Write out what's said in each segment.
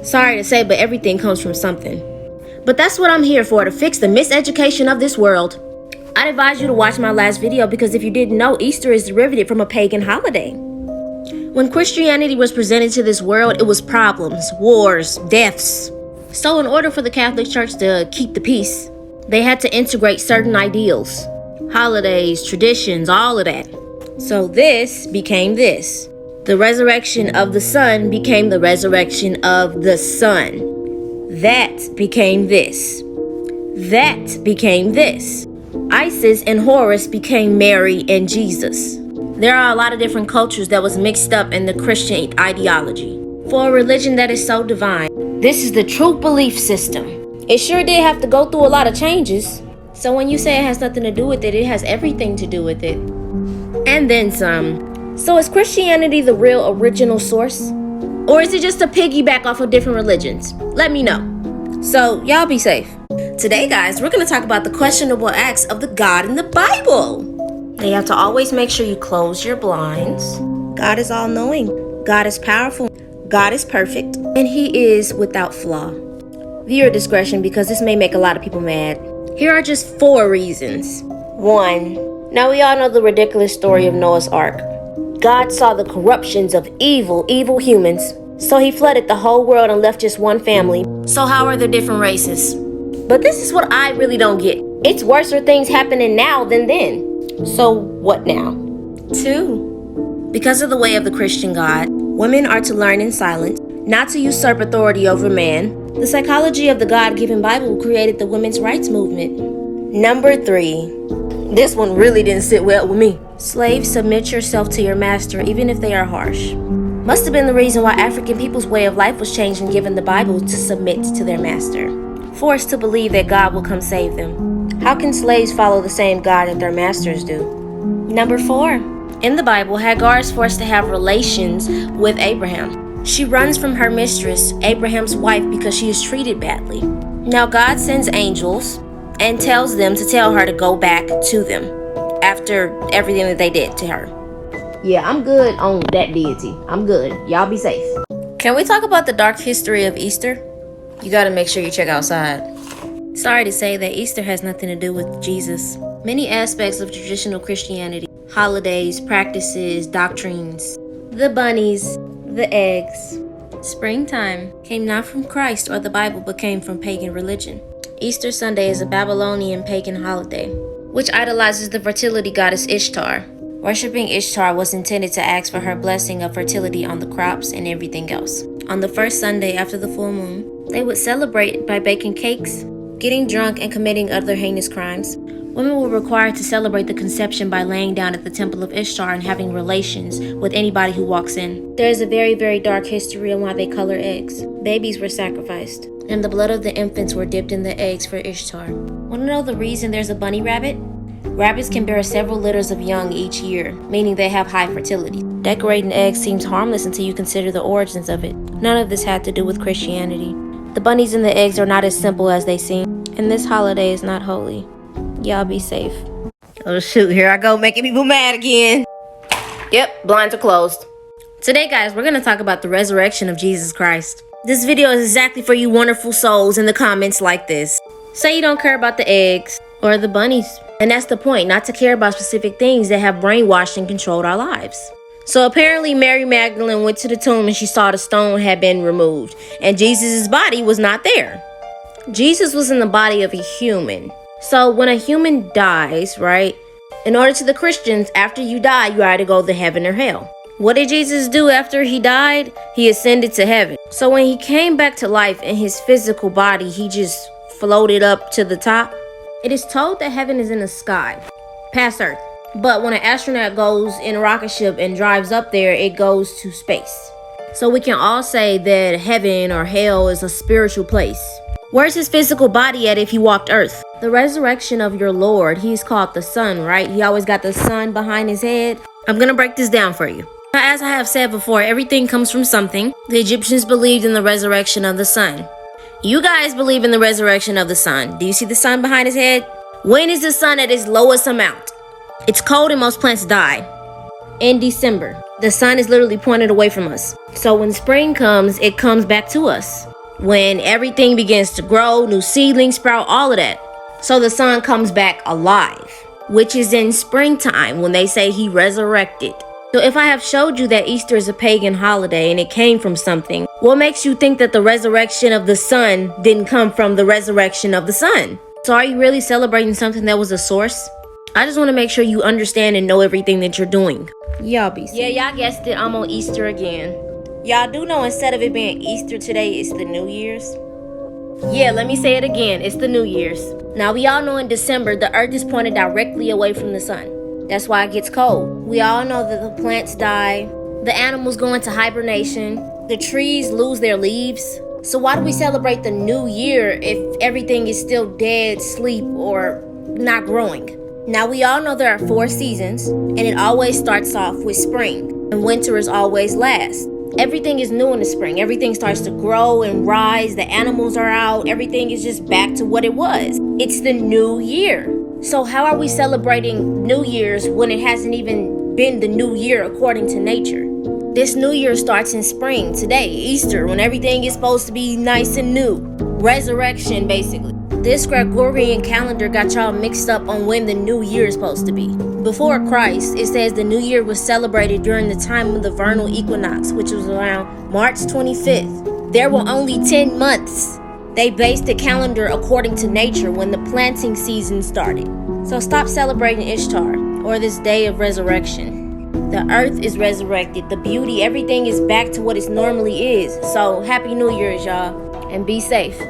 Sorry to say, but everything comes from something. But that's what I'm here for, to fix the miseducation of this world. I'd advise you to watch my last video because if you didn't know, Easter is derivative from a pagan holiday. When Christianity was presented to this world, it was problems, wars, deaths. So in order for the Catholic Church to keep the peace, they had to integrate certain ideals, holidays, traditions, all of that. So this became this. The resurrection of the sun became the resurrection of the sun. That became this. That became this. Isis and Horus became Mary and Jesus. There are a lot of different cultures that was mixed up in the Christian ideology. For a religion that is so divine, this is the true belief system. It sure did have to go through a lot of changes. So when you say it has nothing to do with it, it has everything to do with it. And then some. So is Christianity the real original source? Or is it just a piggyback off of different religions? Let me know. So y'all be safe. Today, guys, we're going to talk about the questionable acts of the God in the Bible. Now, you have to always make sure you close your blinds. God is all-knowing. God is powerful. God is perfect. And He is without flaw. Viewer discretion, because this may make a lot of people mad. Here are just 4 reasons. 1. Now, we all know the ridiculous story of Noah's Ark. God saw the corruptions of evil humans. So He flooded the whole world and left just one family. So how are there different races? But this is what I really don't get. It's worser things happening now than then. So what now? 2. Because of the way of the Christian God, women are to learn in silence, not to usurp authority over man. The psychology of the God-given Bible created the women's rights movement. Number 3. This one really didn't sit well with me. Slaves, submit yourself to your master, even if they are harsh. Must have been the reason why African people's way of life was changed and given the Bible to submit to their master. Forced to believe that God will come save them. How can slaves follow the same God that their masters do? Number 4. In the Bible, Hagar is forced to have relations with Abraham. She runs from her mistress, Abraham's wife, because she is treated badly. Now God sends angels and tells them to tell her to go back to them after everything that they did to her. Yeah, I'm good on that deity. I'm good. Y'all be safe. Can we talk about the dark history of Easter? You gotta make sure you check outside. Sorry to say that Easter has nothing to do with Jesus. Many aspects of traditional Christianity, holidays, practices, doctrines, the bunnies, the eggs, springtime, came not from Christ or the Bible but came from pagan religion. Easter Sunday is a Babylonian pagan holiday, which idolizes the fertility goddess Ishtar. Worshipping Ishtar was intended to ask for her blessing of fertility on the crops and everything else. On the first Sunday after the full moon, they would celebrate by baking cakes, getting drunk, and committing other heinous crimes. Women were required to celebrate the conception by laying down at the temple of Ishtar and having relations with anybody who walks in. There is a very, very dark history on why they color eggs. Babies were sacrificed, and the blood of the infants were dipped in the eggs for Ishtar. Want to know the reason there's a bunny rabbit? Rabbits can bear several litters of young each year, meaning they have high fertility. Decorating eggs seems harmless until you consider the origins of it. None of this had to do with Christianity. The bunnies and the eggs are not as simple as they seem, and this holiday is not holy. Y'all be safe. Oh shoot, here I go making people mad again. Yep, blinds are closed. Today, guys, we're going to talk about the resurrection of Jesus Christ. This video is exactly for you wonderful souls in the comments like this. Say you don't care about the eggs or the bunnies. And that's the point, not to care about specific things that have brainwashed and controlled our lives. So apparently Mary Magdalene went to the tomb and she saw the stone had been removed. And Jesus' body was not there. Jesus was in the body of a human. So when a human dies, right? In order to the Christians, after you die, you either go to heaven or hell. What did Jesus do after he died? He ascended to heaven. So when he came back to life in his physical body, he just floated up to the top. It is told that heaven is in the sky, past Earth. But when an astronaut goes in a rocket ship and drives up there, it goes to space. So we can all say that heaven or hell is a spiritual place. Where's his physical body at if he walked Earth? The resurrection of your Lord, he's called the sun, right? He always got the sun behind his head. I'm gonna break this down for you. As I have said before, everything comes from something. The Egyptians believed in the resurrection of the sun. You guys believe in the resurrection of the sun. Do you see the sun behind his head? When is the sun at its lowest amount? It's cold and most plants die. In December. The sun is literally pointed away from us. So when spring comes, it comes back to us. when everything begins to grow, new seedlings sprout, all of that. So the sun comes back alive, which is in springtime when they say he resurrected. So if I have showed you that Easter is a pagan holiday and it came from something, what makes you think that the resurrection of the sun didn't come from the resurrection of the sun? So are you really celebrating something that was a source? I just want to make sure you understand and know everything that you're doing. Y'all be safe. Yeah, y'all guessed it, I'm on Easter again. Y'all do know instead of it being Easter today, it's the New Year's? Yeah, let me say it again, it's the New Year's. Now we all know in December, the earth is pointed directly away from the sun. That's why it gets cold. We all know that the plants die, the animals go into hibernation, the trees lose their leaves. So why do we celebrate the new year if everything is still dead, sleep, or not growing? Now we all know there are 4 seasons, and it always starts off with spring, and winter is always last. Everything is new in the spring. Everything starts to grow and rise. The animals are out. Everything is just back to what it was. It's the new year. So how are we celebrating New Year's when it hasn't even been the new year according to nature? This new year starts in spring, today, Easter, when everything is supposed to be nice and new. Resurrection, basically. This Gregorian calendar got y'all mixed up on when the new year is supposed to be. Before Christ, it says the new year was celebrated during the time of the vernal equinox, which was around March 25th. There were only 10 months. They based the calendar according to nature when the planting season started. So stop celebrating Ishtar, or this day of resurrection. The earth is resurrected, the beauty, everything is back to what it normally is. So happy New Year's, y'all, and be safe.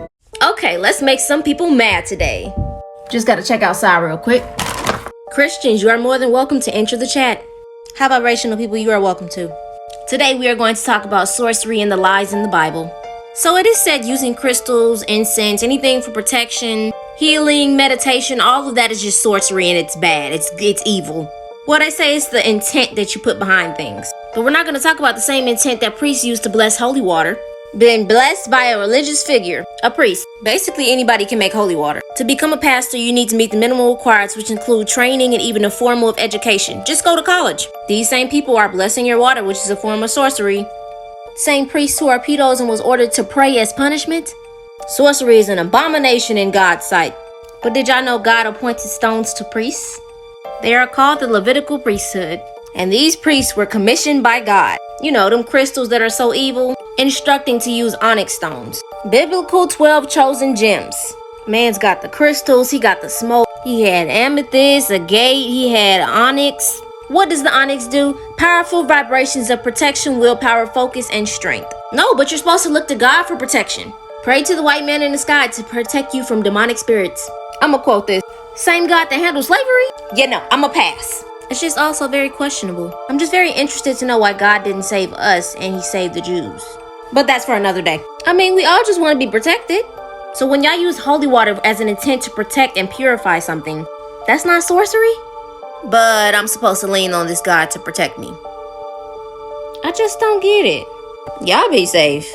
Okay, let's make some people mad today. Just gotta check outside real quick. Christians, you are more than welcome to enter the chat. How about rational people, you are welcome to. Today we are going to talk about sorcery and the lies in the Bible. So it is said using crystals, incense, anything for protection, healing, meditation, all of that is just sorcery and it's bad, it's evil. What I say is the intent that you put behind things. But we're not going to talk about the same intent that priests use to bless holy water. Been blessed by a religious figure, a priest. Basically anybody can make holy water. To become a pastor, you need to meet the minimum requirements, which include training and even a form of education. Just go to college. These same people are blessing your water, which is a form of sorcery. Same priests who are pedos and was ordered to pray as punishment. Sorcery is an abomination in God's sight. But did y'all know God appointed stones to priests? They are called the Levitical priesthood. And these priests were commissioned by God. You know, them crystals that are so evil, instructing to use onyx stones. Biblical 12 chosen gems. Man's got the crystals, he got the smoke, he had amethyst, agate, he had onyx. What does the onyx do? Powerful vibrations of protection, willpower, focus, and strength. No, but you're supposed to look to God for protection. Pray to the white man in the sky to protect you from demonic spirits. I'ma quote this. Same God that handles slavery? Yeah, no, I'ma pass. It's just also very questionable. I'm just very interested to know why God didn't save us and he saved the Jews. But that's for another day. I mean, we all just want to be protected. So when y'all use holy water as an intent to protect and purify something, that's not sorcery? But I'm supposed to lean on this God to protect me. I just don't get it. Y'all be safe.